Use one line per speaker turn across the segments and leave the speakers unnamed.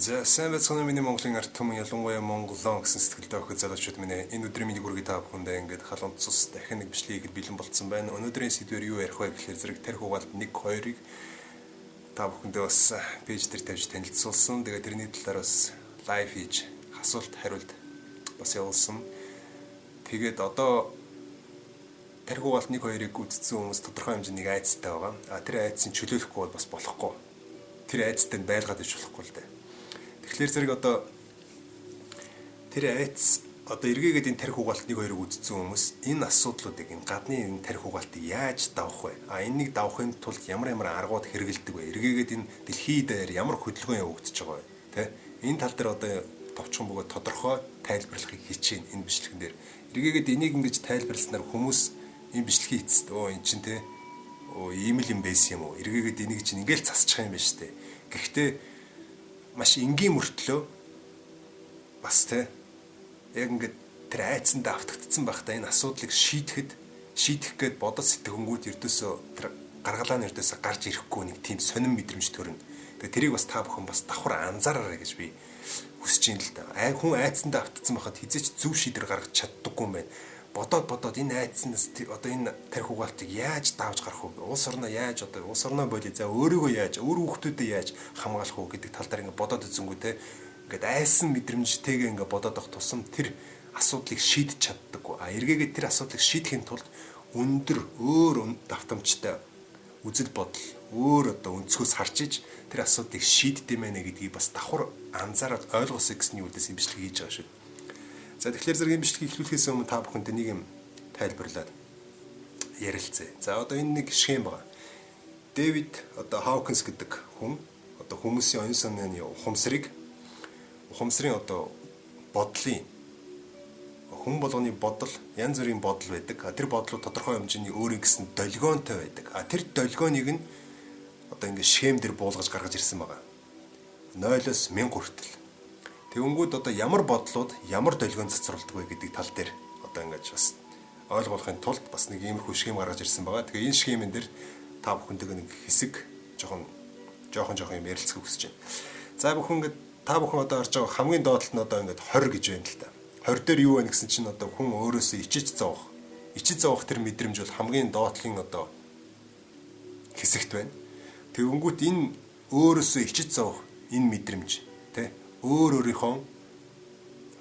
За сайн байцгаана миний Монголын ард түмэн ялангуяа Монголоо гэсэн сэтгэлдээ өгөх залуучууд минь энэ өдрийн мэнийг хүргэе та бүхэндээ ингээд халуун цус дахин нэг бичлэгийг бэлэн болцсон байна. Өнөөдрийн сэдвээр юу ярих вэ гэхээр зэрэг тарих угаалт 1-2-ыг та бүхэндээ бас пэйж дээр тавьж танилцуулсан. Тэгээд тэрний талаар бас лайв хийж асуулт хариулт бас явуулсан. Тэгээд одоо тарих угаалт 1-2-ыг үзсэн хүмүүс тодорхой хэмжээний айцтай байгаа. Тэр айцыг чөлөөлөхгүй бол бас болохгүй. Тэр айцтай нь байлгаад иж болохгүй л дээ. Тэгэхээр зэрэг одоо тэр айц одоо эргээгээд энэ тарих угаалт 1-2-ыг үзсэн хүмүүс энэ асуудлуудыг энэ гадны энэ тарих угаалтыг яаж давах вэ? Энэнийг давахын тулд ямар аргууд хэрэгэлдэг вэ? Эргээгээд энэ дэлхийд даяар ямар хөдөлгөөн явагдаж байгаа вэ? Тэ? Энэ тал дээр одоо товчхон бөгөөд тодорхой тайлбарлахыг хичээн энэ бичлэгэн дээр. Эргээгээд энийг ингэж тайлбарласнаар хүмүүс энэ бичлэгийн эцэст энэ чинь тэ ийм л юм байсан юм уу? Эргээгээд энийг чинь ингээл засчих юм байна шүү дээ. Гэхдээ маш энгийн мөртлөө бас тэ яг ингээд тэр айцанд автагдсан байхдаа энэ асуудлыг шийдэх гээд бодож сэтгэнгүүд ердөөсөө тэр гаргалааны ердөөсөө гарч ирэхгүй нэг тийм сонирн мэдрэмж төрнө. Тэгээ тэрийг бас та бүхэн бас давхар анзаараарай гэж би хүсэж байна л да. Хүн айцанд автагдсан байхад хизээч зөв шийдвэр гаргаж чаддаггүй юм байна. Бодоод энэ айцнаас одоо энэ тарих угаалтыг яаж давж гарах вэ? Улс орноо яаж одоо улс орноо болий за өөрийгөө яаж өөр хүүхдүүдэд яаж хамгаалах вэ гэдэг тал дээр ингээд бодоод үзэнгүү те ингээд айсан мэдрэмжтэйгээ ингээд бодоод авах тусам тэр асуудлыг шийдэж чаддаггүй. Эргээгээд тэр асуудлыг шийдэхин тулд өндөр өөр давтамжтай үзэл бодол өөр одоо өнцгөөс харж иж тэр асуудлыг шийддэм байх гэдгийг бас давхар анзаараад ойлгосоо гэсний үдээс юм бичлэг хийж байгаа шүү. За тэгэхээр зэрэг энэ бичлэгийг эхлүүлэхээс өмнө та бүхэнд нэг юм тайлбарлаад ярилцъя. За одоо энэ нэг схем байна. Дэвид одоо Хаукинс гэдэг хүн одоо хүмүүсийн оюун санааны ухамсарын одоо бодлын хүн болгоны бодол янз бүрийн бодол байдаг. Тэр бодлууд тодорхой хэмжээний өөрийн гэсэн долгионтой байдаг. Тэр долгионыг нь одоо ингэ схем дээр буулгаж гаргаж ирсэн байгаа. 0-оос 1000 хүртэл. Тэгэнгүүт одоо ямар бодлууд ямар долгион цацруулдаг вэ гэдэг тал дээр одоо ингэж бас ойлгуулахын тулд бас нэг иймэрхүү схем гаргаж ирсэн байгаа. Тэгээ энэ схемэн дээр та бүхэндээ нэг хэсэг жоохон юм ярилцахыг хүсэж байна. За та бүхэн одоо харж байгаа хамгийн доотлол нь одоо ингэж 20 гэж байна л да. 20 дээр юу байна гэсэн чинь одоо хүн өөрөөсөө ичиж зовох тэр мэдрэмж бол хамгийн доотлын одоо хэсэгт байна. Тэгэнгүүт энэ өөрөөсөө ичиж зовох энэ мэдрэмж тэ өөрийнхөө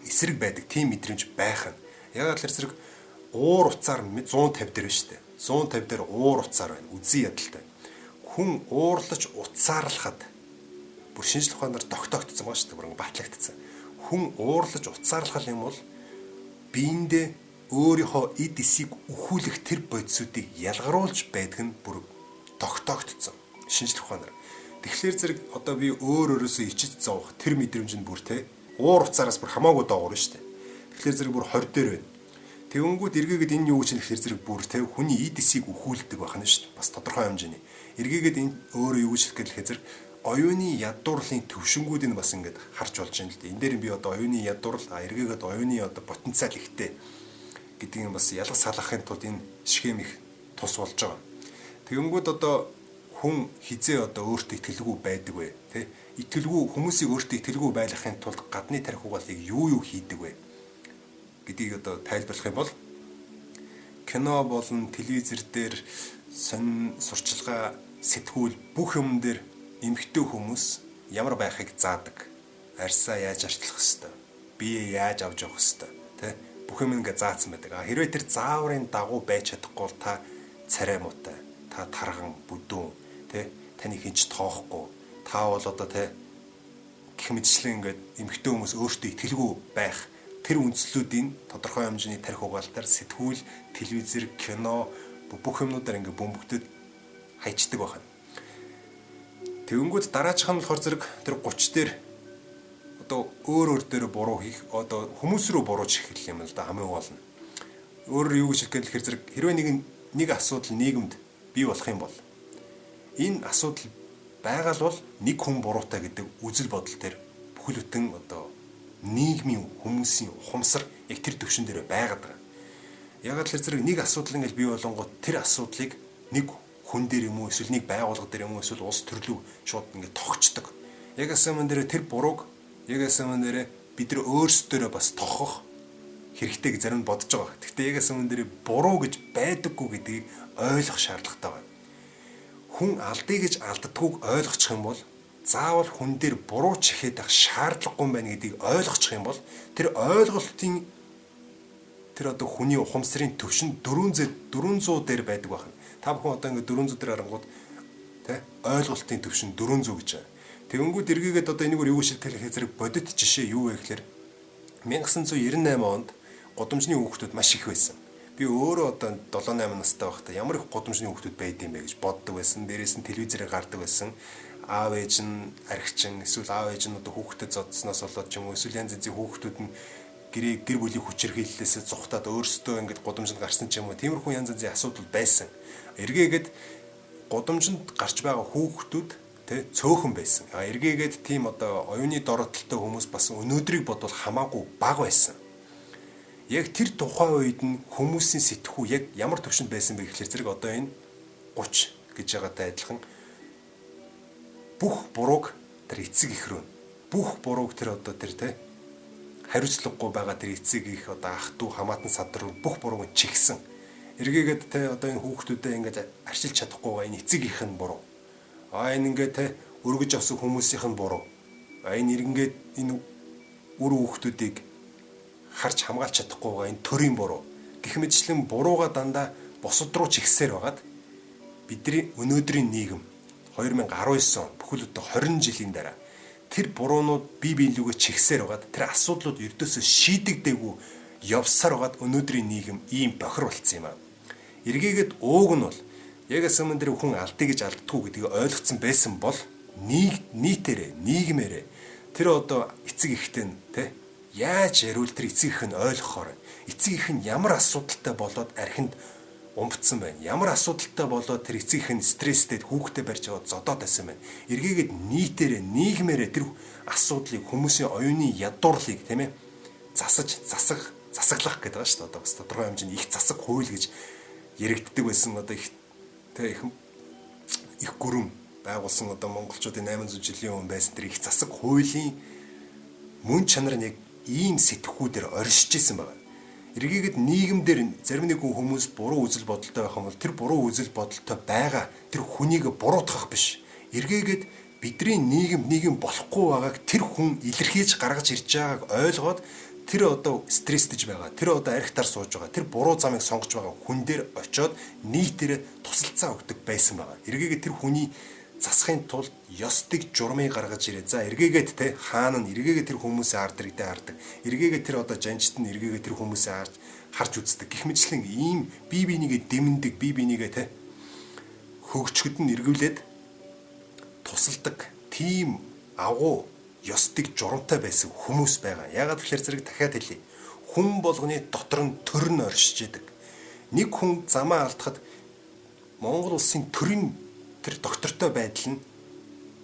эсрэг байдаг тийм мэдрэмж байх нь. Яг л зэрэг уур уцаар 150 дээр байна шүү дээ. 150 дээр уур уцаар байна. Үзий ядалтай. Хүн уурлаж уцаарлахад бүр шинжлэх ухаанаар тогтоогдсон байгаа шүү дээ. Бүр батлагдсан. Хүн уурлаж уцаарлах юм бол биендээ өөрийнхөө эд эсийг өхүүлэх тэр бодисуудыг ялгаруулж байдаг нь бүр тогтоогдсон. Шинжлэх ухаанаар. Тэгэхээр зэрэг одоо би өөрөөсөө ичиж зовох тэр мэдрэмж нь бүр те уур уцаараас бүр хамаагүй доогоор шүү дээ. Тэгэхээр зэрэг бүр 20 дээр байна. Тэгэнгүүт эргээгээд энэ юу гэж тэгэхээр зэрэг бүр те хүний эд эсийг өхүүлдэг байх нь шүү дээ. Бас тодорхой хэмжээний. Эргээгээд энэ өөрөө юу гэж хэлэхэд зэрэг оюуны ядуурлын төвшингүүдийг бас ингээд харж болж байна л дээ. Энэ дээр би одоо оюуны ядуурл эргээгээд оюуны одоо потенциал ихтэй гэдгийг бас ялгаж салгахын тулд энэ схем их тус болж байгаа. Тэгэнгүүт одоо хүн хизээ одоо өөртөө итгэлгүй байдаг вэ? Тэ? Хүмүүсийг өөртөө итгэлгүй байлгахын тулд гадны тарих угаалыг юу хийдэг вэ? Гэдгийг одоо тайлбарлах юм бол кино болон телевизэр дээр сурчлагаа сэтгүүл бүх юм дээр эмгтэн хүмүүс ямар байхыг заадаг. Арьсаа яаж арчлах ёстой? Бие яаж авч явах ёстой? Тэ? Бүх юм ингээ заасан байдаг. Хэрвээ тэр зааврын дагуу байж чадахгүй бол та царай муутай, та тарган, бүдүүн таны хинч тоохгүй та бол одоо гэх мэтчлэн ингээд эмгтэн хүмүүс өөртөө итгэлгүй байх тэр үндслүүдийн тодорхой хэмжээний тарих угаалтаар сэтгүүл, телевизэр, кино бүх юмнуудаар ингээд бөмбөгдөд хайчдаг байна. Тэгэнгүүт дараачих нь болохоор зэрэг тэр 30 дээр одоо өөр дээр буруу хийх одоо хүмүүс рүү бурууч эхэлэх юм л да хамгийн гол нь. Өөрөөр юу гэж хэлэхээр зэрэг хэрвээ нэг асуудал нийгэмд бий болох юм бол энэ асуудал байгаль нэг хүн буруутай гэдэг үзэл бодол төр бүхэл бүтэн одоо нийгмийн хүмүүсийн ухамсар яг тэр төвшин дээр байгаад байгаа. Яг л зэрэг нэг асуудал ингээл бий болонгууд тэр асуудлыг нэг хүн дээр юм уу эсвэл нэг байгууллага дээр юм уу эсвэл улс төрлөө шууд ингээд тогтцдог. Яг асууман дээр тэр бурууг яг асууман дээр бид нар өөрсдөө бас тохох хэрэгтэй гэж зарим нь бодож байгаа. Гэхдээ яг асууман дээр буруу гэж байдаггүй гэдгийг ойлгох шаардлагатай байна. Хүн алдъя гэж алддаггүйг ойлгочих юм бол заавал хүн дээр буруу чихээд байх шаардлагагүй юм байна гэдгийг ойлгочих юм бол тэр ойлголтын тэр одоо хүний ухамсарын төвшин 400 дээр байдаг байна. Та бүхэн одоо ингэ 400 дээр харангууд тэ ойлголтын төвшин 400 гэж байна. Тэгэнгүүт эргээгээд одоо энэгээр юу шилтгэх зэрэг бодит жишээ юу вэ гэхээр 1998 онд гудамжны хүүхдүүд маш их байсан. Би өөрөө одоо 7-8 настай байхдаа ямар их гудамжны хүүхдүүд байд юм бэ гэж боддог байсан. Дээрээс нь телевизээр гардаг байсан. Аав ээж нь архичин эсвэл аав ээж нь одоо хүүхдэд зодсноос болоод ч юм уу эсвэл янз янзын хүүхдүүд нь гэр бүлийн хүчирхийллээс зүхтаад өөрсдөө ингэж гудамжинд гарсан ч юм уу тиймэрхүү янз янзын асуудал байсан. Эргээгээд гудамжинд гарч байгаа хүүхдүүд тэ цөөхөн байсан. Эргээгээд тийм одоо оюуны доротолтой хүмүүс бас өнөөдрийг бодвол хамаагүй бага байсан. Яг тэр тухайн үед нь хүмүүсийн сэтгхүү яг ямар төвшөнд байсан бэ гэхэлэр зэрэг одоо энэ 30 гэж байгаатай адилхан бүх бурууг тэр эцэг эх рүү бүх бурууг тэр одоо тэр тэ хариуцлагагүй байгаа тэр эцэг эх одоо ах トゥ хамаатан сад руу бүх бурууг нь чигсэн. Эргээгээд тэ одоо энэ хүүхдүүдэд ингэж арчилж чадахгүйгаа энэ эцэг эх нь буруу. Энэ ингээд тэ өргөж авсан хүмүүсийнх нь буруу. Энэ иргэнгээд энэ үр хүүхдүүдийг харж хамгаалж чадахгүйгаа энэ төрийн буруу. Гэх мэтчлэн бурууга дандаа босод руу чигсээр байгаад бидний өнөөдрийн нийгэм 2019 он бүхэл бүтэн 20 жилийн дараа тэр буруунууд бие биелүүгөө чигсээр байгаад тэр асуудлууд ердөөсөө шийдэгдээгүй явсаар байгаад өнөөдрийн нийгэм ийм бохир болцсон юм аа. Эргээгээд ууг нь бол яг асууман дээр хүн алдъя гэж алддаггүй гэдгийг ойлгоцсон байсан бол нийтээрээ нийгмээрээ тэр одоо эцэг эхтэй нь тэ яаж яривал тэр эцэг эх нь ойлгохоор эцэг эх нь ямар асуудалтай болоод архинд умбцсан байна. Ямар асуудалтай болоод тэр эцэг эх нь стресстэй хүүхдээ барьж аваад зодоод байсан байна. Эргээгээд нийтээрээ нийгмээрээ тэр асуудлыг хүмүүсийн оюуны ядуурлыг тийм ээ засаглах гэдэг байгаа шүү дээ. Одоо бас тодорхой хэмжээний их засаг хууль гэж яригддаг байсан одоо их тэ их гүрэм байгуулсан одоо монголчуудын 800 жилийн өмнө байсан тэр их засаг хуулийн мөн чанар нь яг ийм сэтгхүүдээр оршиж исэн байна. Эргээгээд нийгэмдэр зарим нэг хүмүүс буруу үзэл бодолтой байх юм бол тэр буруу үзэл бодолтой байгаа тэр хүнийг буруутгах биш. Эргээгээд бидний нийгэм болохгүй байгааг тэр хүн илэрхийлж гаргаж ирж байгааг ойлгоод тэр одоо стресстэж байгаа, тэр одоо архитаар сууж байгаа, тэр буруу замыг сонгож байгаа хүн дээр очиод нийтээрээ тусалцаа өгдөг байсан байгаа. Эргээгээд тэр хүний засахын тулд ёстыг журмыг гаргаж ирээ. За эргээгээд те хаана нь эргээгээд тэр хүмүүсээ хардаг. Эргээгээд тэр одоо жанжит нь эргээгээд тэр хүмүүсээ харж үздэг. Гэх мэтчлэн ийм бие бинийгээ дэмндэг, бие бинийгээ те хөгжөхөд нь эргүүлээд тусалдаг тийм агуу ёстыг журамтай байсан хүмүүс байгаа. Яагаад гэхээр зэрэг дахиад хэлье. Хүн болгоны дотор нь төр нь оршиж идэг. Нэг хүн замаа алдахад Монгол улсын төрийн тэр доктортой байдал нь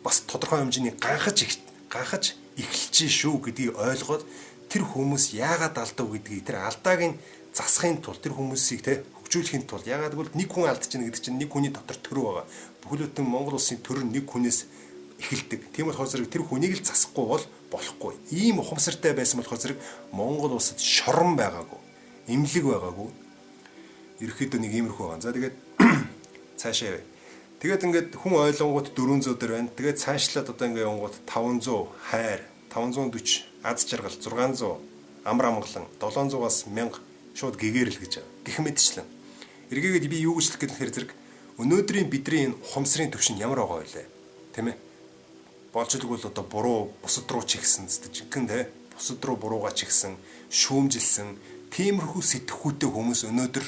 бас тодорхой хэмжээний ганхаж эхэлж шүү гэдгийг ойлгоод тэр хүмүүс яагаад алдав гэдгийг тэр алдааг нь засахын тулд тэр хүмүүсийг те хөгжүүлэхийн тулд яагаад гэвэл нэг хүн алдчихна гэдэг чинь нэг хүний дотор төр байгаа. Бүхэл бүтэн Монгол улсын төр нь нэг хүнээс эхэлдэг. Тийм болохоор зэрэг тэр хүнийг л засахгүй бол болохгүй. Ийм ухамсартай байсан болохоор зэрэг Монгол улсад шорон байгаагүй, эмнэлэг байгаагүй. Ерөөхдөө нэг иймэрхүү байгаа. За тэгээд цаашаа явъя. Тэгээд ингээд хүн ойлгонгууд 400 дээр байна. Тэгээд цаашлаад одоо ингээд явангууд 500 хайр, 540 аз жаргал, 600 амар амгалан, 700-аас 1000 шууд гэгэрэл гэж байгаа. Гэх мэтчлэн. Эргээгээд би юу гэж хэлэх гэхээр зэрэг өнөөдрийн бидний энэ ухамсарын төвшин ямар байгаа вэ? Тийм ээ. Болжлог бол одоо буруу бусад руу чигсэн, жинхэнэ те бусад руу бурууга чигсэн, шүүмжилсэн, тиймэрхүү сэтгхүүтэй хүмүүс өнөөдөр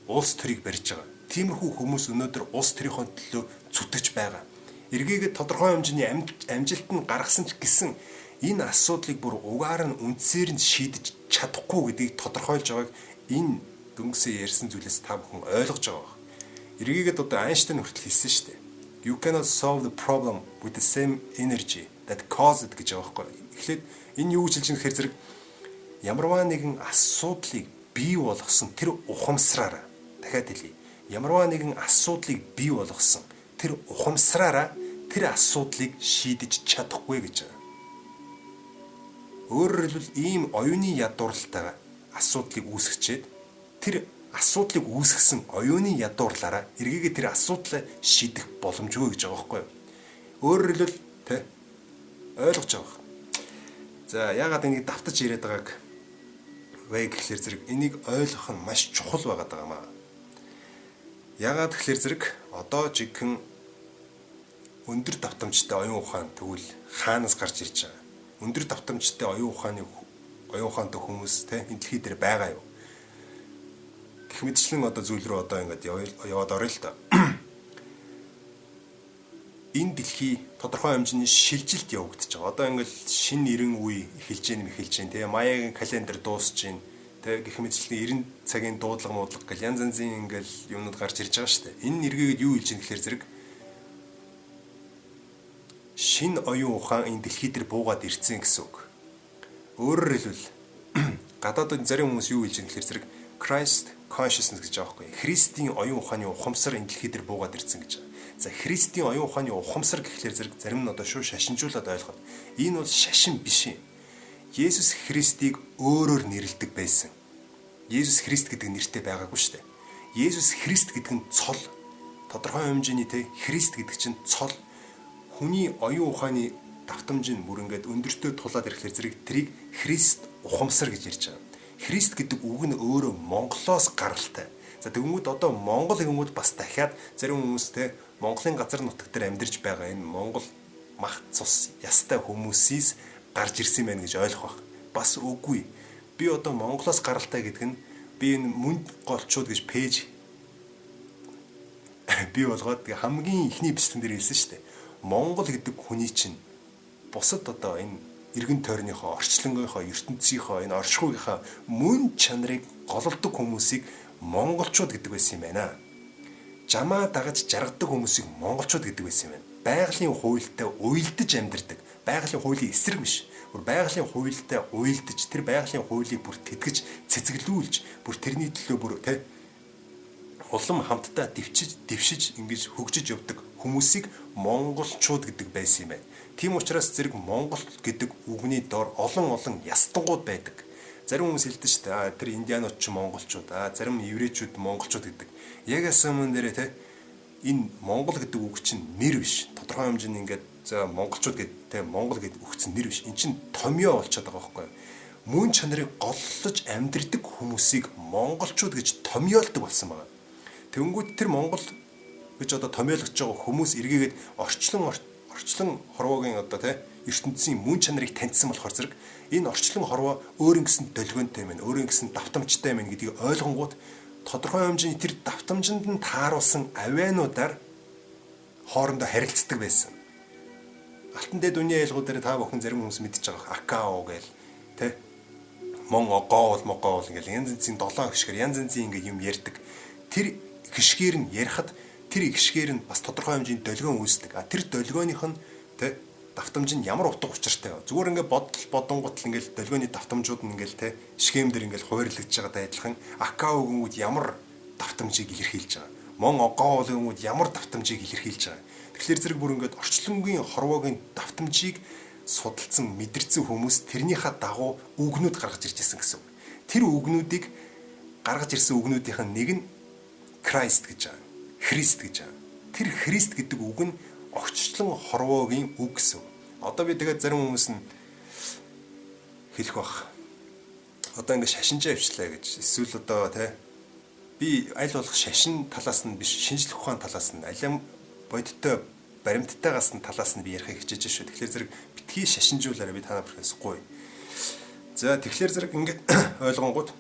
улс төрийг барьж байгаа. Тиймэрхүү хүмүүс өнөөдөр улс төрийнхөө төлөө зүтгэж байгаа. Эргээгээд тодорхой хэмжээний амжилт нь гаргасан ч гэсэн энэ асуудлыг бүр угаар нь үндсээр нь шийдэж чадахгүй гэдгийг тодорхойлж байгааг энэ дөнгөсөө ярьсан зүйлээс та бүхэн ойлгож байгаа. Эргээгээд одоо Айнштейн хүртэл хэлсэн шүү дээ. You cannot solve the problem with the same energy that caused it гэж байгаа байхгүй. Эхлээд энэ юу гэж хэлж байгаа гэхээр зэрэг ямарваа нэгэн асуудлыг бий болгосон тэр ухамсараараа дахиад хэлье. Ямарваа нэгэн асуудлыг бий болгосон тэр ухамсараараа тэр асуудлыг шийдэж чадахгүй гэж байна. Өөрөөр хэлбэл ийм оюуны ядуурлалтайгаа асуудлыг үүсгэчээд тэр асуудлыг үүсгэсэн оюуны ядуурлаараа эргээгээ тэр асуудлаа шийдэх боломжгүй гэж байгаа байхгүй юу? Өөрөөр хэлбэл тэ ойлгож байгаа. За яагаад энийг давтаж яриад байгааг вэ гэхлээр зэрэг энийг ойлгох нь маш чухал байгаад байгаа маа. Яагаад гэхлээр зэрэг одоо жигхэн өндөр давтамжтай оюун ухаан тэгвэл хаанаас гарч ирж байгаа? Өндөр давтамжтай оюун ухаантай хүмүүс те энэ дэлхий дээр байгаа юу? Гэх мэтчлэн одоо зүйл рүү одоо ингээд яваад орё л та. Энэ дэлхий тодорхой хэмжээний шилжилт явагдаж байгаа. Одоо ингээд шинэ 90 үе эхэлж гин те маягийн календар дуусж гин те гэх мэтчлэн 90 цагийн дуудлага гэл янз янзын ингээд юмнууд гарч ирж байгаа шүү дээ. Энэ нэргээд юу хэлж гин гэхээр зэрэг шинэ оюун ухаан энэ дэлхий дээр буугаад ирцэн гэсэн үг. Өөрөөр хэлбэл гадаадд зарим хүмүүс юу хэлж байгаа гэхээр зэрэг Christ consciousness гэж байгаа байхгүй. Христийн оюун ухааны ухамсар энэ дэлхий дээр буугаад ирцэн гэж. За Христийн оюун ухааны ухамсар гэхлээр зэрэг зарим нь одоо шууд шашинжуулаад ойлгоход энэ бол шашин биш юм. Есүс Христийг өөрөөр нэрлэдэг байсан. Есүс Христ гэдэг нэртэй байгаагүй шүү дээ. Есүс Христ гэдэг нь цол. Тодорхой хэмжээний те Христ гэдэг чинь цол. Хүний оюун ухааны давтамж нь бүр ингээд өндөртөө тулаад ирэхлээр зэрэг трийг Христ ухамсар гэж ярьж байгаа. Христ гэдэг үг нь өөрөө Монголоос гаралтай. За тэгмүүд одоо Монгол хүмүүс бас дахиад зарим хүмүүстэй Монголын газар нутаг дээр амьдарч байгаа энэ Монгол мах цус ястай хүмүүсээс гарч ирсэн байх гэж ойлгох байх. Бас үгүй. Би одоо Монголоос гаралтай гэдэг нь би энэ мөн голчууд гэж пэйж би болгоод хамгийн ихний бичлэгэн дээр хэлсэн шүү дээ. Монгол гэдэг хүний чинь бусад одоо энэ эргэн тойрныхоо орчлонгийнхоо ертөнцийнхоо энэ оршихуйгийнхаа мөн чанарыг гололдог хүмүүсийг монголчууд гэдэг байсан юм байна. Жамаа дагаж жаргадаг хүмүүсийг монголчууд гэдэг байсан юм байна. Байгалийн хуультай уйлдаж амьдардаг. Байгалийн хуулийн эсрэг биш. Бүр байгалийн хуультай уйлдаж тэр байгалийн хуулийг бүр тэтгэж цэцгэлүүлж бүр тэрний төлөө бүр тэ улам хамтдаа дэвшиж ингэж хөгжиж явдаг хүмүүсийг монголчууд гэдэг байсан юм байна. Тийм учраас зэрэг Монгол гэдэг үгний дор олон ястангууд байдаг. Зарим хүмүүс хэлдэг шүү дээ. Тэр индианууд ч монголчууд, зарим еврейчүүд монголчууд гэдэг. Яг асуумын дээрээ те энэ Монгол гэдэг үг чинь нэр биш. Тодорхой хэмжээний ингээд за монголчууд гэдэг те Монгол гэдэг үгцэн нэр биш. Эн чинь томьёо болчиход байгаа байхгүй юу? Мөн чанарыг голлож амьдрдаг хүмүүсийг монголчууд гэж томьёолдог болсон байна. Тэнгүүд тэр Монгол гэж одоо томьёологч байгаа хүмүүс эргээгээд орчлон хорвоогийн одоо те ертөнцийн мөн чанарыг таньсан болохоор зэрэг энэ орчлон хорвоо өөрийн гэсэн долгионтой юм, өөрийн гэсэн давтамжтай юм гэдгийг ойлгонгууд тодорхой хэмжээний тэр давтамжинд нь тааруулсан авиануудаар хоорондоо харилцдаг байсан. Алтан дээд үний айлгууд дээр та бүхэн зарим хүмүүс мэдчихэж байгаа акао гээл те мон огоол ингээл янз янзын долоон гიშгэр янз янзын ингээ юм ярьдаг. Тэр гიშгээр нь ярихад тэр гიშгээр нь бас тодорхой хэмжээний долгион үүсдэг. Тэр долгионых нь тэ давтамж нь ямар утга учиртай вэ? Зүгээр ингээ бодонготл ингээл долгионы давтамжууд нь ингээл тэ схемдэр ингээл хуваарлагдж байгаатай адилхан акао гүнгүүд ямар давтамжийг илэрхийлж байгаа. Мон огоол гүнгүүд ямар давтамжийг илэрхийлж байгаа. Тэгэхээр зэрэг бүр ингээд орчлонгийн хорвоогийн давтамжийг судалсан мэдэрсэн хүмүүс тэрнийхээ дагуу үгнүүд гаргаж ирж байсан гэсэн. Тэр үгнүүдийг гаргаж ирсэн үгнүүдийнх нь нэг нь Christ гэж байгаа. Христ гэж байгаа. Тэр Христ гэдэг үг нь огцчлон хорвоогийн үг гэсэн. Одоо би тэгээд зарим хүмүүс нь хэлэх бах. Одоо ингэ шашинжаа авчлаа гэж. Эсвэл одоо тий би аль болох шашин талаас нь биш, шинжлэх ухаан талаас нь, алим бодиттой баримттайгаас нь талаас нь би ярихыг хичээж шүү. Тэгэхээр зэрэг битгий шашинжуулаарай, би танаа бүрхээсгүй. За тэгэхээр зэрэг ингэ ойлгонгууд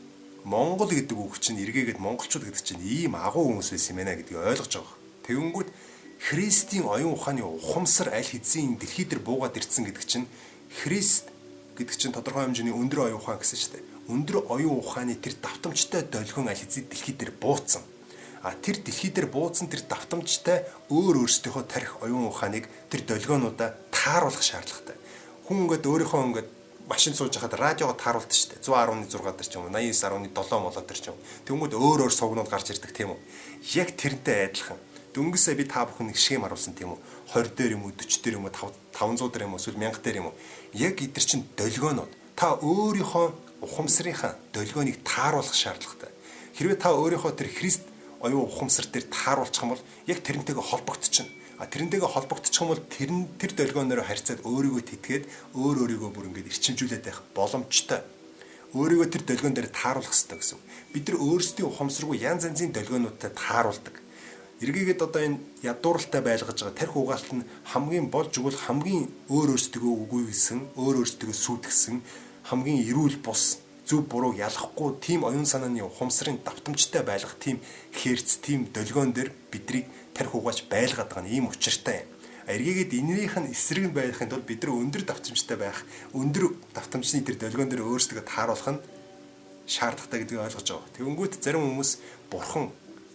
Монгол гэдэг үг чинь эргээгээд монголчууд гэдэг чинь ийм агуу хүмүүс байсан юм байна гэдгийг ойлгож байгаа. Тэгэнгүүт Христийн оюун ухааны ухамсар аль хэзээ дэлхий дээр буугаад ирсэн гэдэг чинь Христ гэдэг чинь тодорхой хэмжээний өндөр оюун ухаан гэсэн шүү дээ. Өндөр оюун ухааны тэр давтамжтай долгион аль хэзээ дэлхий дээр бууцсан. Тэр дэлхий дээр бууцсан тэр давтамжтай өөрсдийнхөө тарих оюун ухааныг тэр долгионуудаа тааруулах шаардлагатай. Хүн ингээд өөрийнхөө ингээд машин сууж хахад радиого тааруулдаг шүү дээ. 116 дээр ч юм уу 89.7 молоо дээр ч юм. Тэнгүүд өөр сувгнууд гарч ирдэг тийм үү. Яг тэрнтэй адилхан. Дөнгөсөө би та бүхэн нэг схем харуулсан тийм үү. 20 дээр юм уу 40 дээр юм уу 500 дээр юм уу эсвэл 1000 дээр юм уу яг эдгэр чинь долгионод та өөрийнхөө ухамсарынхаа долгионыг тааруулах шаардлагатай. Хэрвээ та өөрийнхөө тэр Христ оюун ухамсар дээр тааруулчих юм бол яг тэрнтэйгээ холбогдчихно. Тэрнтэйгээ холбогдчих юм бол тэр долгионоор харьцаад өөрийгөө тэтгээд өөрийгөө бүр ингэж ирчимжүүлээд байх боломжтой. Өөрийгөө тэр долгион дээр тааруулах хэрэгтэй гэсэн. Бид нар өөрсдийн ухамсаргүй янз янзын долгионуудтай тааруулдаг. Эргээгээд одоо энэ ядууралтай байлгаж байгаа тарих угаалт нь хамгийн болж өгвөл хамгийн өөрөөсдөө үгүй гэсэн, өөрөөсдөө сүйтгэсэн, хамгийн эрүүл бус, зөв бурууг ялахгүй тийм оюун санааны ухамсарын давтамжтай байлгах тийм хээрц, тийм долгион дээр бидрийг тарих угааж байлгаад байгаа нь ийм учиртай юм. Эргээгээд энэних нь эсрэг нь байхын тулд бид нар өндөр давтамжтай байх, өндөр давтамжны тэр долгион дээр өөрсдөө тааруулах нь шаардлагатай гэдгийг ойлгож байгаа. Тэгэнгүүт зарим хүмүүс бурхан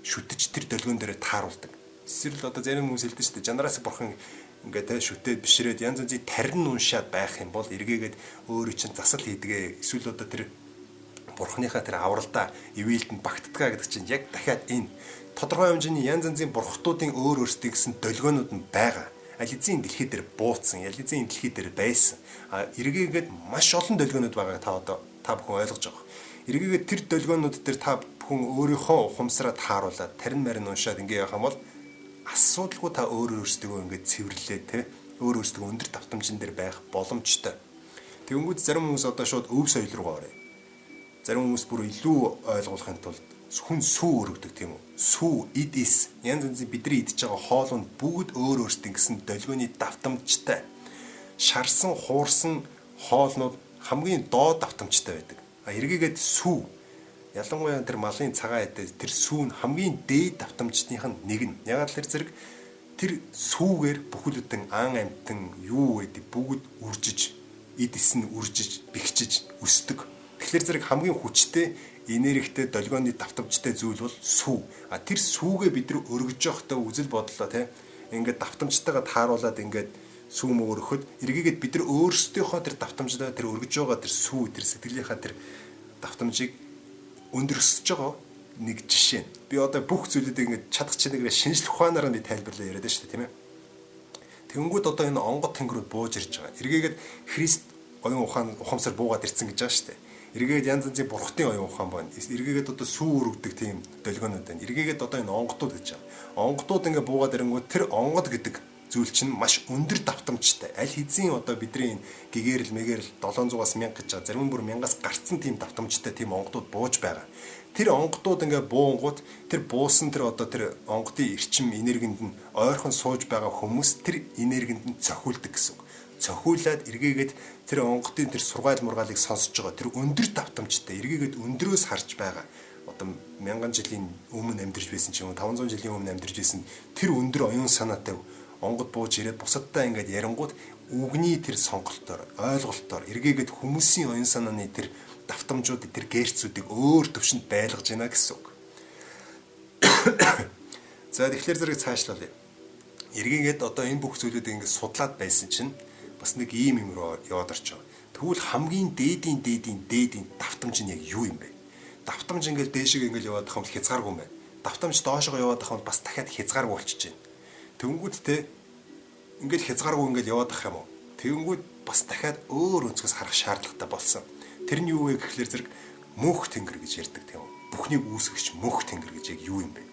шүтэж тэр долгион дээр тааруулдаг. Эсвэл одоо зарим хүмүүс хэлдэг шүү дээ. Жанараас бурхан ингээд шүтээд бишрээд янз янзын тарин уншаад байх юм бол эргээгээд өөрөө чинь засал хийдгээ. Эсвэл одоо тэр бурханыхаа тэр авралдаа ивэлтэнд багтдгаа гэдэг чинь яг дахиад энэ тодорхой хэмжээний янз янзын бурхтуудын өөр өөрсдийн гэсэн долгионууд нь байгаа. Аль хэзээ дэлхий дээр бууцсан, аль хэзээ дэлхий дээр байсан. Эргээгээд маш олон долгионууд байгааг та бүхэн ойлгож байгаа. Эргээгээд тэр долгионууд дээр та бүхэн өөрийнхөө ухамсараа тааруулаад тарин марин уншаад ингэ явах юм бол асуудалгүй та өөрөөсдөө ингэ цэвэрлээ те өөрөөсдөө өндөр давтамжин дээр байх боломжтой. Тэгэнгүүт зарим хүмүүс одоо шууд өв соёл руу орё. Зарим хүмүүс бүр илүү ойлгуулахын тулд хүн сүү өргөдөг тийм үү? Сүү, эд эс, янз янзын бидний идж байгаа хоолунд бүгд өөр өөрсдийн гэсэн долгионы давтамжтай. Шарсан, хуурсан хоолнууд хамгийн доод давтамжтай байдаг. Эргээгээд сүү, ялангуяа тэр малын цагаан эдээ тэр сүү нь хамгийн дээд давтамжтных нь нэг нь. Ягаад тэр зэрэг тэр сүүгээр бүхэлдэн ан амтан юу гэдэг бүгд үржиж, эд эс нь үржиж, бэхжиж, өсдөг. Тэгэхээр зэрэг хамгийн хүчтэй энергитэй долгионы давтамжтай зүйл бол сүү. Тэр сүүгээ бид нар өргөж явахдаа үзэл бодлоо те. Ингээд давтамжтайгаа тааруулаад ингээд сүү мөрөхөд эргээгээд бид нар өөрсдийнхөө тэр давтамжтай тэр өргөж байгаа тэр сүү тэр сэтгэлийнхаа тэр давтамжийг өндөрсөж байгаа нэг жишээ. Би одоо бүх зүйлүүдийг ингээд чадах чинээгээр шинжлэх ухаанаар нь тайлбарлаа яриад шүү дээ тийм ээ. Тэгэнгүүт одоо энэ онгод тэнгэрүүд бууж ирж байгаа. Эргээгээд Христ оюун ухамсар буугаад ирсэн гэж байгаа шүү дээ. Эргээгээд янз янзын бурхтын оюун ухаан байна. Эргээгээд одоо сүү өргөдөг тийм долгионууд байна. Эргээгээд одоо энэ онгодууд гэж байгаа. Онгодууд ингээ буугаад ирэнгүүт тэр онгод гэдэг зүйл чинь маш өндөр давтамжтай. Аль хэзээ одоо бидний гэгэрэл мэгэрэл 700-аас 1000 гэж байгаа. Зарим бүр 1000-аас гарцсан тийм давтамжтай тийм онгодууд бууж байгаа. Тэр онгодууд ингээ буунгууд тэр буусан тэр одоо тэр онгодын эрчим энергинд нь ойрхон сууж байгаа хүмүүс тэр энергинд нь цохиулдаг гэсэн. Цохиулаад эргээгээд тэр онгодын тэр сургаал мургаалыг сонсож байгаа тэр өндөр давтамжтай эргээгээд өндрөөс харж байгаа одоо 1000 жилийн өмнө амьдарч байсан ч юм уу 500 жилийн өмнө амьдарч байсан тэр өндөр оюун санаатай онгод бууж ирээд бусадтай ингээд ярангууд үгний тэр сонголтоор ойлголтоор эргээгээд хүмүүсийн оюун санааны тэр давтамжуудыг тэр гээрцүүдийг өөр төвшөнд байлгаж байна гэсэн үг. За тэгэхээр зэрэг цаашлуулъя. Эргээгээд одоо энэ бүх зүйлүүдийг ингээд судлаад байсан чинь бас нэг ийм юм руу яваад орч байгаа. Тэгвэл хамгийн дээдийн давтамж нь яг юу юм бэ? Давтамж ингээл дээшээ ингээл яваад байгаа юм хязгааргүй юм байна. Давтамж доошоо яваад байгаа юм бас дахиад хязгааргүй болчихж байна. Тэнгүүд те ингээл хязгааргүй ингээл яваад байгаа юм уу? Тэнгүүд бас дахиад өөр өнцгөөс харах шаардлагатай болсон. Тэр нь юу вэ гэхлээр зэрэг мөнх тэнгэр гэж ярьдаг тийм үү? Бүхнийг үүсгэгч мөнх тэнгэр гэж яг юу юм бэ?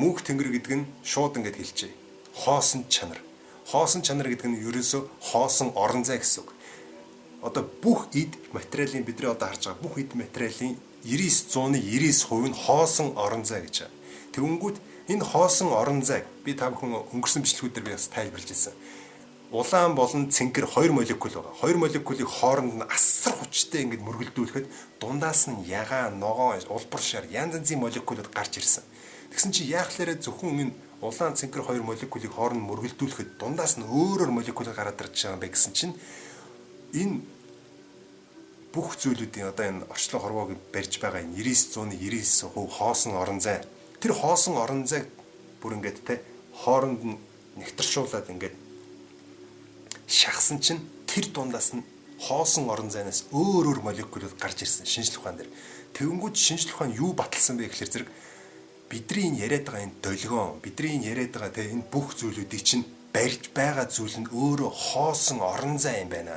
Мөнх тэнгэр гэдэг нь шууд ингээд хэлчихье. Хоосон чанар. Хоосон чанар гэдэг нь ерөөсөө хоосон орон зай гэсэн үг. Одоо бүх эд материалын бидний одоо харж байгаа бүх эд материалын 99%-ийн 99% нь хоосон орон зай гэж байна. Тэгэнгүүт энэ хоосон орон зайг би та бүхэн өнгөрсөн бичлэгүүдээр би бас тайлбарлаж ирсэн. Улаан болон цэнхэр хоёр молекул байгаа. Хоёр молекулыг хооронд нь асар хүчтэй ингэж мөргөлдүүлэхэд дундаас нь ягаан, ногоон, улбар шар янз янзын молекулууд гарч ирсэн. Тэгсэн чи яахлаарэ зөвхөн энэ улаан цэнхэр хоёр молекулыг хооронд мөргөлдүүлэхэд дундаас нь өөрөөр молекул гараад ирж байгаа юм бэ гэсэн чинь энэ бүх зүйлүүдийн одоо энэ орчлон хорвоог барьж байгаа энэ 99.99% хоосон орон зай. Тэр хоосон орон зайг бүр ингээд те хооронд нь нэгтаршуулаад ингээд шахсан чинь тэр дундаас нь хоосон орон зайнаас өөр молекулууд гарч ирсэн шинжлэх ухаан дээр. Тэгэнгүүт шинжлэх ухаан юу баталсан бэ гэхэлэр зэрэг бидний энэ яриад байгаа энэ долгион, бидний энэ яриад байгаа те энэ бүх зүйлүүдийг чинь барьж байгаа зүйл нь өөрөө хоосон орон зай юм байна.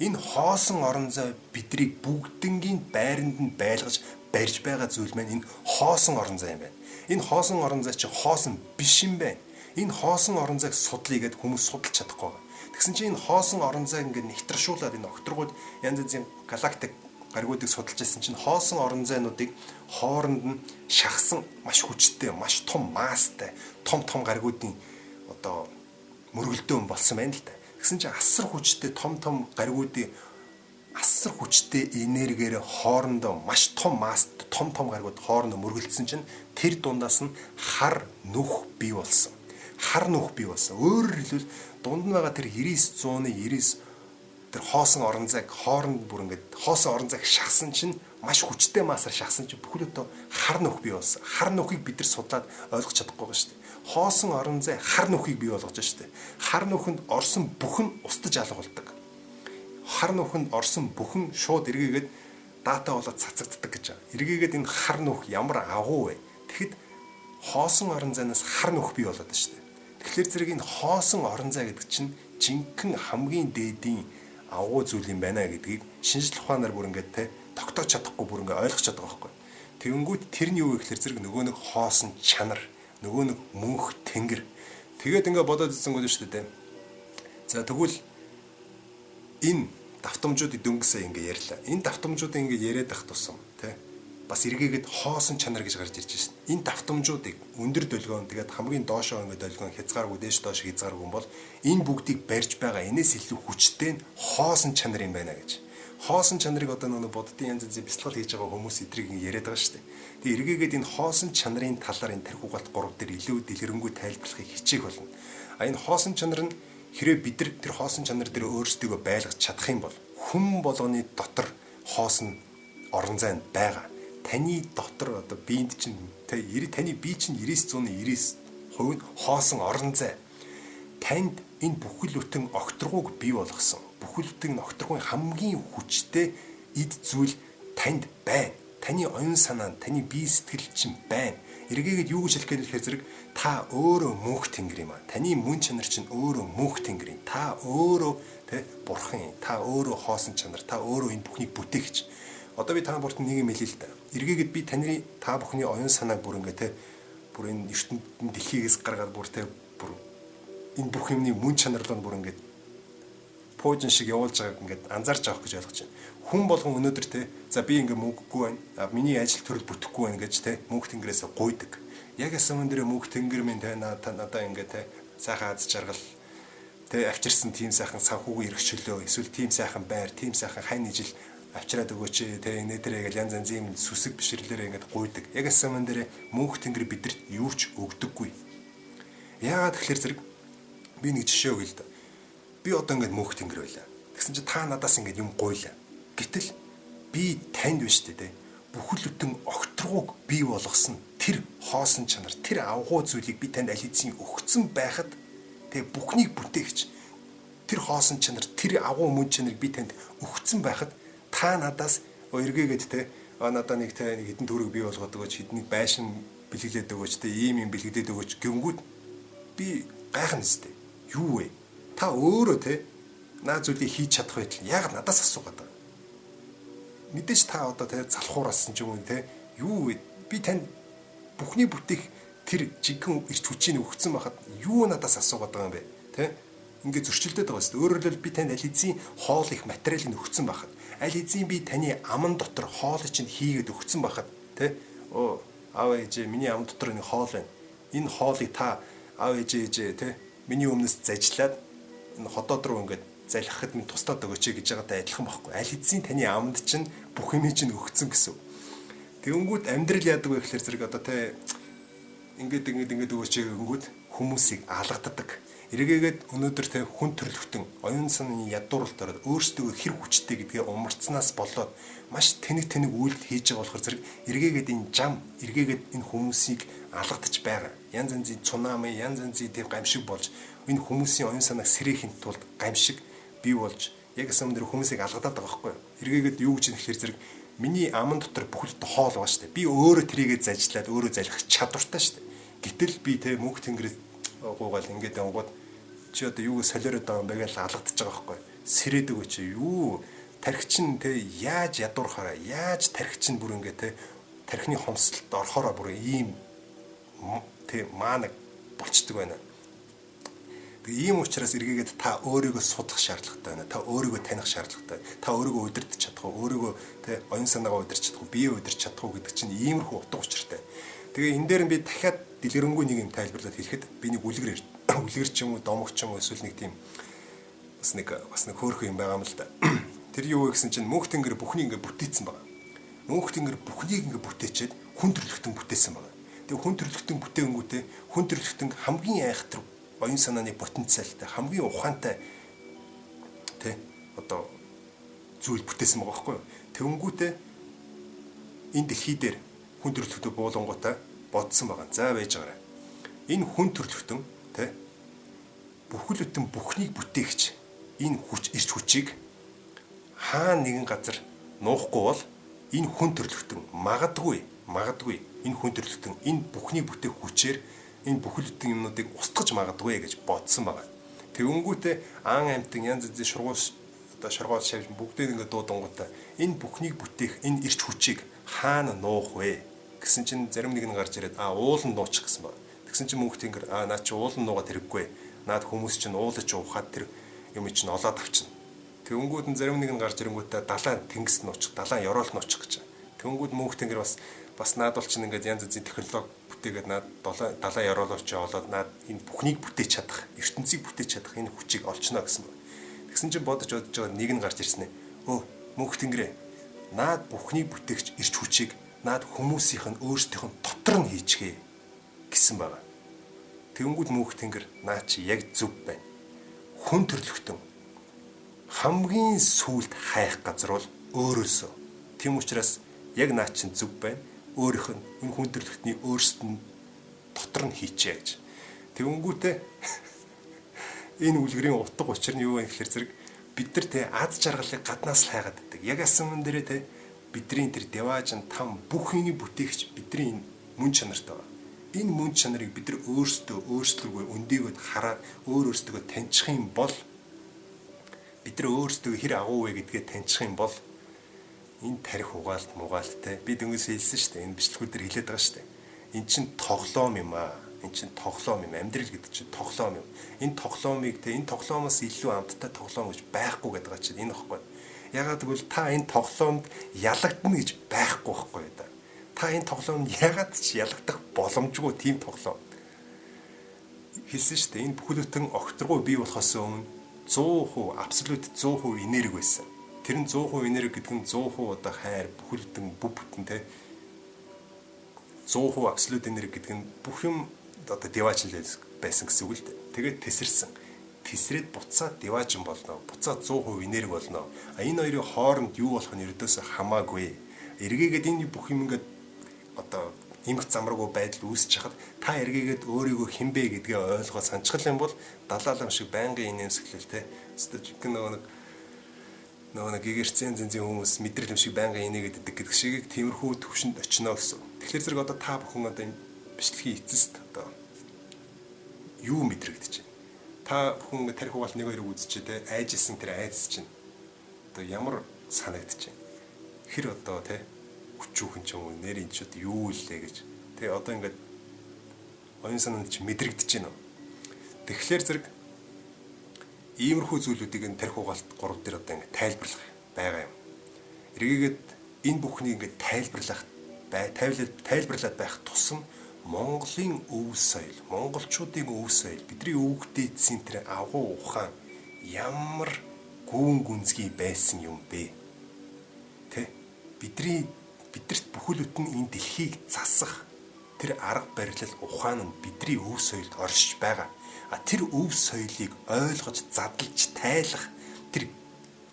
Энэ хоосон орон зай бидрийг бүгднгийн байранд нь байлгаж барьж байгаа зүйл маань энэ хоосон орон зай юм байна. Энэ хоосон орон зай чинь хоосон биш юм байна. Энэ хоосон орон зайг судлъя гэд хүмүүс судалж чадахгүй. Тэгсэн чинь энэ хоосон орон зайг ингээд нэгтршуулаад энэ огторгууд янз янзын галактик гаригуудыг судалж байсан чинь хоосон орон зайнуудыг хооронд нь шахсан маш хүчтэй, маш том маастай, том гаригуудын одоо мөргөлдөөн болсон байна л та. Тэгсэн чинь асар хүчтэй том гаригуудын асар хүчтэй энергиээр хоорондоо маш том масст том гаригууд хоорондоо мөргөлдсөн чинь тэр дундаас нь хар нүх бий болсон. Хар нүх бий болсон. Өөрөөр хэлбэл дунд нь байгаа тэр 99 тэр хоосон орон зайг хооронд бүр ингээд хоосон орон зайг шахсан чинь маш хүчтэй маасаар шахсан чинь бүхэл өтө хар нүх бий болсон. Хар нүхийг бид нар судлаад ойлгож чадахгүй байна шүү дээ. Хоосон орон зай хар нүхийг бий болгож шүү дээ. Хар нүхэнд орсон бүхэн устж алга болдог. Хар нүхэнд орсон бүхэн шууд эргээгээд дата болоод цацагддаг гэж байна. Эргээгээд энэ хар нүх ямар агуу вэ? Тэгэхэд хоосон орон зайнаас хар нүх бий болоод шүү дээ. Тэгэхээр зэрэг энэ хоосон орон зай гэдэг чинь жинхэнэ хамгийн дээдийн агуу зүйл юм байна гэдгийг шинжлэх ухаанаар бүр ингээд те тогтоож чадахгүй бүр ингээд ойлгож чаддаг байхгүй. Тэгэнгүүт тэр нь юу вэ гэхээр зэрэг нөгөө нэг хоосон чанар, нөгөө нэг мөнх тэнгэр. Тэгээд ингээд бодоод үзсэнгүүд шүү дээ. За тэгвэл энэ давтамжуудыг дөнгөсөө ингээд ярьлаа. Энэ давтамжуудыг ингээд яриад ах тусам те бас эргээгээд хоосон чанар гэж гарч ирж байна. Энэ давтамжуудыг өндөр долгион тэгээд хамгийн доошоо ингээд долгион хязгааргүй дээш доош хязгааргүй юм бол энэ бүгдийг барьж байгаа энэс илүү хүчтэй нь хоосон чанар юм байна гэж. Хоосон чанарыг одоо нөгөө боддын янз янзын бяцлал хийж байгаа хүмүүс эдрийг яриад байгаа шүү дээ. Тэгээд эргээгээд энэ хоосон чанарын талаар энэ тарих угаалт 3 дээр илүү дэлгэрэнгүй тайлбарлахыг хичээх болно. А энэ хоосон чанар нь хэрэг бид нар тэр хоосон чанар дээр өөрсдийгөө байлгаж чадах юм бол хүн болгоны дотор хоосон орон зай байгаа. Таны дотор одоо биед чинь таны бие чинь 99% хоосон орон зай. Танд энэ бүхэл бүтэн огторгууг бий болгосон. Бүхэл бүтэн огторгуйн хамгийн хүчтэй эд зүйл танд байна. Таны оюун санаа, таны бие сэтгэл чинь байна. Эргээгээд юу гэж хэлэх гэхээр зэрэг та өөрөө мөнх тэнгэр юм аа. Таны мөн чанар чинь өөрөө мөнх тэнгэр юм. Та өөрөө бурхан юм. Та өөрөө хоосон чанар. Та өөрөө энэ бүхнийг бүтээгч. Одоо би та бүхнд нэг юм хэлээ л да. Эргээгээд би таны та бүхний оюун санааг бүр ингээ бүр энэ ертөнцийн дэлхийгээс гаргаад бүр бүр энэ бүх юмны мөн чанарлаа бүр ингээ пуужин шиг явуулж байгааг ингээ анзаарч авах гэж ойлгож байна. Хүн болгон өнөөдөр за би ингээ мөнгөгүй байна. Миний ажил төрөл бүтэхгүй байна гэж мөнх тэнгэрээс гуйдаг. Яг ясан өндөр мөнх тэнгэр минь надаа ингээ сайхан аз жаргал авчирсан тийм сайхан санхүүгийн эрхчлөө эсвэл тийм сайхан байр, тийм сайхан хань ижил авчираад өгөөч нэтэрэ гэж янз янзын сүсэг бишрлэрээ ингээд гуйдаг. Яг асууман дээр мөнх тэнгэр бидэрт юу ч өгдөггүй. Яагаад тэгэхээр зэрэг би нэг жишээ өгье л да. Би одоо ингээд мөнх тэнгэр байлаа. Тэгсэн чинь та надаас ингээд юм гуйлаа. Гэтэл би танд биш дээ. Бүхэл бүтэн огторгууг бий болгосон тэр хоосон чанар, тэр авгуу зүйлийг би танд аль хэзээ өгцөн байхад бүхнийг бүтээгч тэр хоосон чанар, тэр авгуу мөн чанарыг би танд өгцөн байхад та надаас эргээгээд надаа нэг хэдэн төгрөг бий болгоод өгөөч, хэднийг байшин бэлгэлээд өгөөч, ийм юм бэлгэлээд өгөөч гингүүд би гайхна өстэй. Юу вэ? Та өөрөө наа зүйлийг хийж чадах байтал яг надаас асуугаад байгаа. Мэдээж та одоо залхууралсан ч юм уу юу вэ? Би танд бүхний бүтээх тэр жинхэнэ ирч хүчийг өгцөн байхад юу надаас асуугаад байгаа юм бэ? Ингээд зөрчилдөд байгаа шүү дээ. Өөрөөр хэлбэл би танд аль хэзээ хоол их материалыг өгцөн байхад, аль хэзээ би таны аман дотор хоолыг чинь хийгээд өгцөн байхад аав ээжээ миний ам дотор нэг хоол байна. Энэ хоолыг та аав ээжээ миний өмнөөс зажлаад энэ ходоод руу ингээд залхахад минь тустаад өгөөч гэж байгаатай адилхан байхгүй. Аль хэзээ таны амд чинь бүх юм чинь өгцөн гэсэн. Тэгэнгүүт амьдрал яадаг вэ гэхээр зэрэг одоо ингээд өгөөч гингүүд хүмүүсийг алгаддаг. Эргээгээд өнөөдөр хүн төрлөختөн оюун санааны ядууралд ороод өөрсдөө хэр хүчтэй гэдгээ умарцнаас болоод маш тэнэг үйлдэл хийж байгаа болохоор зэрэг эргээгээд энэ жам эргээгээд энэ хүмүүсийг алгадаж байгаа. Янз янзын цунами, янз янзын гамшиг болж энэ хүмүүсийн оюун санааг сэрээхийн тулд гамшиг бий болж яг гэсэн өндөр хүмүүсийг алгадаад байгаа байхгүй юу? Эргээгээд юу гэж нэхлээр зэрэг миний аман дотор бүхэлд хоол байгаа шүү дээ. Би өөрөө трийгээ зажлаад өөрөө залхих чадвартай шүү дээ. Гэтэл би мөнх тэнгэрээс гуугаал ингээд ангууд чи одоо юу солиороод байгаа юм бэ гэж алгадчихж байгаа байхгүй. Сэрээдэг өч юу тархич нь те яаж ядуурхаараа яаж тархич нь бүр ингээ те тархины хомсдолд орохороо бүр ийм те маанаг болчдөг байна. Тэгээ ийм учраас эргээгээд та өөрийгөө судлах шаардлагатай байна. Та өөрийгөө таних шаардлагатай. Та өөрийгөө удирдах чадах уу? Өөрийгөө те оюун санаагаа удирч чадах уу? Биеэ удирч чадах уу гэдэг чинь иймэрхүү утга учиртай. Тэгээ энэ дээр нь би дахиад дэлгэрэнгүй нэг юм тайлбарлаад хэлэхэд би нэг үлгэр ч юм уу, домог ч юм уу эсвэл нэг тийм бас нэг хөөрхөн юм байгаа юм л да. Тэр юу вэ гэсэн чинь мөнх тэнгэр бүхнийг ингээ бүтээсэн байгаа. Мөнх тэнгэр бүхнийг ингээ бүтээчээд хүн төрлөختөн бүтээсэн байгаа. Тэгээ хүн төрлөختөн бүтээнгүүтээ хүн төрлөختөн хамгийн айхтар оюун санааны потенциалтай хамгийн ухаантай тэ одоо зүйл бүтээсэн байгаа байхгүй юу. Тэвнгүүтээ энэ дэлхий дээр хүн төрлөختөд буулангуудаа бодсон байгаа. За байж байгаарай. Энэ хүн төрлөختөн тэ бүхэл бүтэн бүхнийг бүтээгч энэ хүч ирч хүчийг хаана нэгэн газар нуухгүй бол энэ хүн төрлөختөн магадгүй энэ хүн төрлөختөн энэ бүхнийг бүтээх хүчээр энэ бүхэл бүтэн юмнуудыг устгаж магадгүй гэж бодсон байгаа. Тэвнгүүтээ аан амтан янз янзын шоргоол шавж бүгдээ ингээд дуудангуудаа энэ бүхнийг бүтээх энэ ирч хүчийг хаана нуух вэ гэсэн чинь зарим нэг нь гарч ирээд уулан нуучих гэсэн байна. Тэгсэн чинь мөнх тэнгэр наа чи уулан нуугаад хэрэггүй. Наад хүмүүс чинь уулаж ухаад тэр юм чинь олоод авчна. Тэвнгүүд нь зарим нэг нь гарч ирэнгүүтээ далайн тэнгис нуучих, далайн ёроол нуучих гэж. Тэвнгүүд мөнх тэнгэр бас наад бол чинь ингээд янз янзын технологи бүтээгээд наад далайн ёроолоо чи олоод наад энэ бүхнийг бүтээж чадах, ертөнцийг бүтээж чадах энэ хүчийг олчно гэсэн байна. Тэгсэн чинь бодож байгаа нэг нь гарч ирсэн ээ. Мөнх тэнгэрээ наад бүхнийг бүтээгч ирч хүчийг наад хүмүүсийнх нь өөрсдийнх нь дотор нь хийчихээ гэсэн байна. Тэнгүүд мөнх тэнгэр наа чи яг зөв байна. Хүн төрлөختөн хамгийн сүүлд хайх газар бол өөрөөсөө. Тийм учраас яг наа чин зөв байна. Өөрийнх нь энэ хүн төрлөختний өөрсдөд нь дотор нь хийчээ гэж. Тэнгүүтээ энэ үлгэрийн утга учир нь юу вэ гэхээр зэрэг бид нар те аз жаргалыг гаднаас л хайгаад байдаг. Яг асууман дээрээ те бидний тэр деважин там бүх юмний бүтээгч бидний энэ мөн чанартай байна. Энэ мөн чанарыг бид нар өөрсдөө өндийгөд хараад өөрсдөө таньчих юм бол бид нар өөрсдөө хэр агуу вэ гэдгээ таньчих юм бол энэ тарих угаалт би дөнгөс хэлсэн шүү дээ. Энэ бичлэгүүд дээр хэлээд байгаа шүү дээ. Эн чинь тоглоом юм аа. Эн чинь тоглоом юм. Амьдрал гэдэг чинь тоглоом юм. Энэ тоглоомыг энэ тоглоомоос илүү амттай тоглоом гэж байхгүй гэдэг байгаа чинь энэ ихгүй. Ягаад гэвэл та энэ тоглоомд ялагдана гэж байхгүй байхгүй да. Та энэ тоглоомд ягаад ч ялагдах боломжгүй тийм тоглоом. Хэлсэн шүү дээ. Энэ бүхэл бүтэн огторгой бий болохоос өмнө 100% абсолют 100% энерги байсан. Тэр нь 100% энерги гэдэг нь 100% одоо хайр бүхэл бүтэн бүх бүтэн те 100% абсолют энерги гэдэг нь бүх юм одоо деважин байсан гэсэн үг л дээ. Тэгээд тесэрсэн. Тесрээд буцаад деважин болно. Буцаад 100% энерги болно. Энэ хоёрын хооронд юу болох нь ердөөсөө хамаагүй. Эргээгээд энэ бүх юм ингээд одоо имх замраагүй байдал үүсэж хахад та эргээгээд өөрийгөө хинбэ гэдгээ ойлгоод санчхал юм бол далаалам шиг байнгын инээмсэглэл те. Өөртөө жинхэнэ нөгөө нэг гэгэрцэн зэнзэн хүмүүс мэдрэл юм шиг байнгын инээгээд идэг гэдэг шиг тиймэрхүү төвшөнд очино гэсэн. Тэгэхээр зэрэг одоо та бүхэн одоо энэ бичлэгийн эцэст одоо юу мэдрэгдэж байна? Та бүхэн тарих угаалт 1 2 үзчихээ те айжсэн тэр айдас чинь одоо ямар санагдаж байна? Хэр одоо те хүчүүхэн ч юм уу нэрийн ч юу илээ гэж те одоо ингээд оюун санаанд чи мэдрэгдэж байна. Тэгэхээр зэрэг иймэрхүү зүйлүүдийг энэ тарих угаалт 3 дээр одоо ингээд тайлбарлах байгаа юм. Эргээгээд энэ бүхнийг ингээд тайлбарлаад байх тусам Монголын өв соёл, монголчуудын өв соёл, бидний өвгдөө эцсийн тэр агуу ухаан ямар гүн гүнзгий байсан юм бэ? Тэ бидэрт бүхэл бүтэн энэ дэлхийг засах тэр арга барил ухаан нь бидний өв соёлд оршиж байгаа. Тэр өв соёлыг ойлгож, задлж, тайлах тэр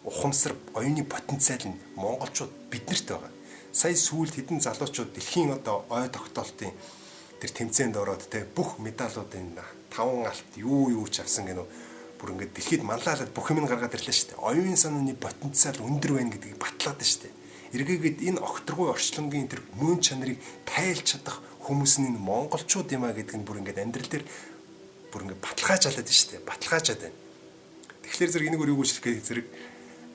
ухамсар, оюуны потенциал нь монголчууд биднэрт байгаа. Сая сүүлд хэдэн залуучууд дэлхийн одоо ой тогтоолтын тэр тэмцээнд ороод те бүх медалуудын 5 алт юу ч авсан гэнэ. Бүр ингээд дэлхийд манлайлаад бүх юм гаргаад ирлээ шүү дээ. Оюун санааны потенциал өндөр байна гэдгийг батлаад байна шүү дээ. Эргээгээд энэ огторгой орчлонгийн тэр мөн чанарыг тайлж чадах хүмүүс нь монголчууд юм а гэдэг нь бүр ингээд амьдрал дээр бүр ингээ баталгаажаалаад байна шүү дээ. Баталгаажаад байна. Тэгэхээр зэрэг энийг юу гэж хэлэх зэрэг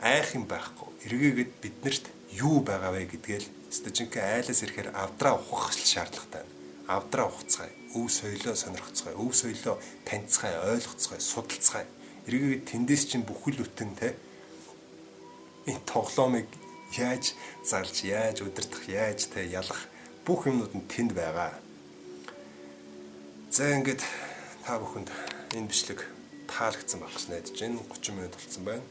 айх юм байхгүй. Эргээгээд биднэрт юу байгаа вэ гэдгээл стажинкээ айлаас ирэхээр авдраа ухах шаардлагатай байна. Авдраа ухацгаая. Өв соёлоо сонирхцгаая. Өв соёлоо танилцгаая, ойлгоцгаая, судалцгаая. Эргээгээд тэндээс чинь бүхэл бүтэн те энэ тоглоомыг яаж зарж, яаж удирдах, яаж те ялах бүх юмнууд нь тэнд байгаа. За ингээд та бүхэнд энэ бичлэг таалагдсан байх гэж найдаж байна. 30 минут болсон байна.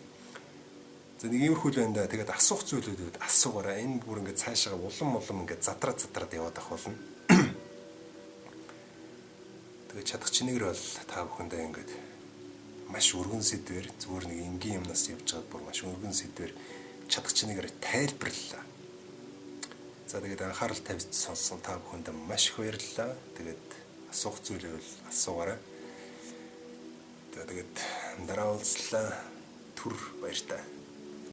За нэг иймэрхүү л байна да. Тэгээд асуух зүйлүүд асуугаараа. Энэ бүр ингээд цаашаа улам ингээд задраад яваад ах болно. Тэгээд чадах чинээгээр бол та бүхэндээ ингээд маш өргөн сэдвэр зүгээр нэг энгийн юмнаас явж байгаад бүр маш өргөн сэдвэр чадах чинээгээр тайлбарлалаа. За тэгээд анхаарал тавьж сонссон та бүхэндээ маш их баярлалаа. Тэгээд асуух зүйлээ бол асуугаарай. За тэгээд дараа уулзлаа. Түр баяртай.